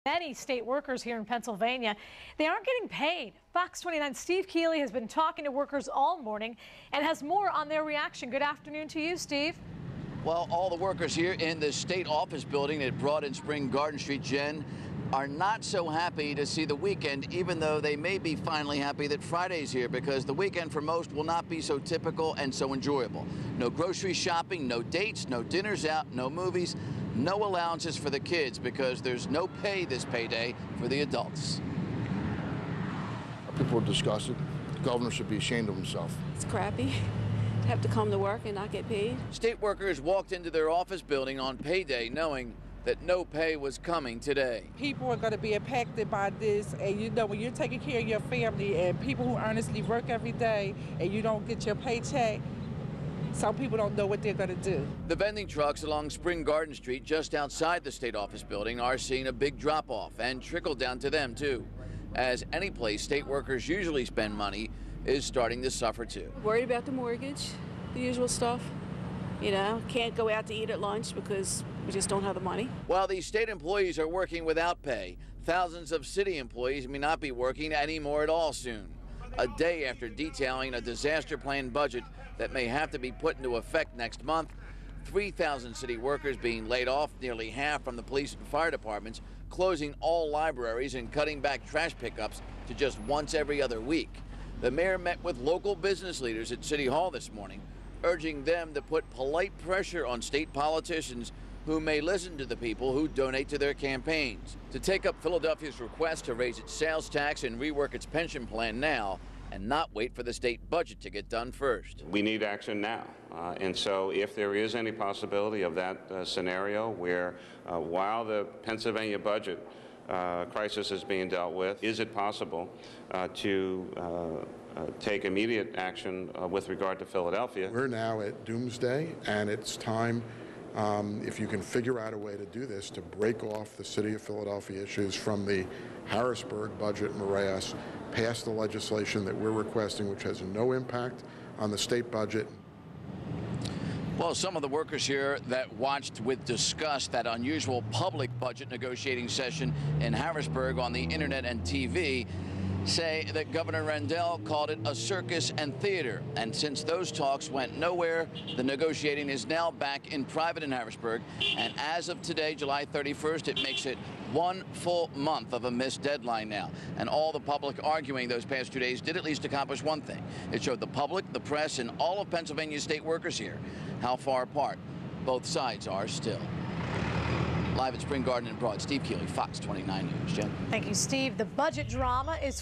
Many state workers here in Pennsylvania, they aren't getting paid. Fox 29 Steve Keeley has been talking to workers all morning and has more on their reaction. Good afternoon to you, Steve. Well, all the workers here in the state office building at Broad and Spring Garden Street, Jen, are not so happy to see the weekend, even though they may be finally happy that Friday's here, because the weekend for most will not be so typical and so enjoyable. No grocery shopping, no dates, no dinners out, no movies, no allowances for the kids, because there's no pay this payday for the adults. People are disgusted. The governor should be ashamed of himself. It's crappy to have to come to work and not get paid. State workers walked into their office building on payday knowing that no pay was coming today. People are going to be impacted by this, and you know, when you're taking care of your family and people who earnestly work every day and you don't get your paycheck, some people don't know what they're going to do. The vending trucks along Spring Garden Street just outside the state office building are seeing a big drop-off and trickle down to them too, as any place state workers usually spend money is starting to suffer too. Worried about the mortgage, the usual stuff. You know, can't go out to eat at lunch because we just don't have the money. While these state employees are working without pay, thousands of city employees may not be working anymore at all soon. A day after detailing a disaster plan budget that may have to be put into effect next month, 3,000 city workers being laid off, nearly half from the police and fire departments, closing all libraries and cutting back trash pickups to just once every other week. The mayor met with local business leaders at City Hall this morning, urging them to put polite pressure on state politicians who may listen to the people who donate to their campaigns, to take up Philadelphia's request to raise its sales tax and rework its pension plan now and not wait for the state budget to get done first. We need action now. And so if there is any possibility of that scenario where while the Pennsylvania budget crisis is being dealt with, is it possible to take immediate action with regard to Philadelphia? We're now at doomsday, and it's time, if you can figure out a way to do this, to break off the city of Philadelphia issues from the Harrisburg budget morass, pass the legislation that we're requesting, which has no impact on the state budget. Well, some of the workers here that watched with disgust that unusual public budget negotiating session in Harrisburg on the internet and TV say that Governor Rendell called it a circus and theater. And since those talks went nowhere, the negotiating is now back in private in Harrisburg. And as of today, July 31st, it makes it 1 full month of a missed deadline now. And all the public arguing those past 2 days did at least accomplish one thing. It showed the public, the press, and all of Pennsylvania's state workers here how far apart both sides are still. Live at Spring Garden and Broad, Steve Keeley, Fox 29 News. Jen. Thank you, Steve. The budget drama is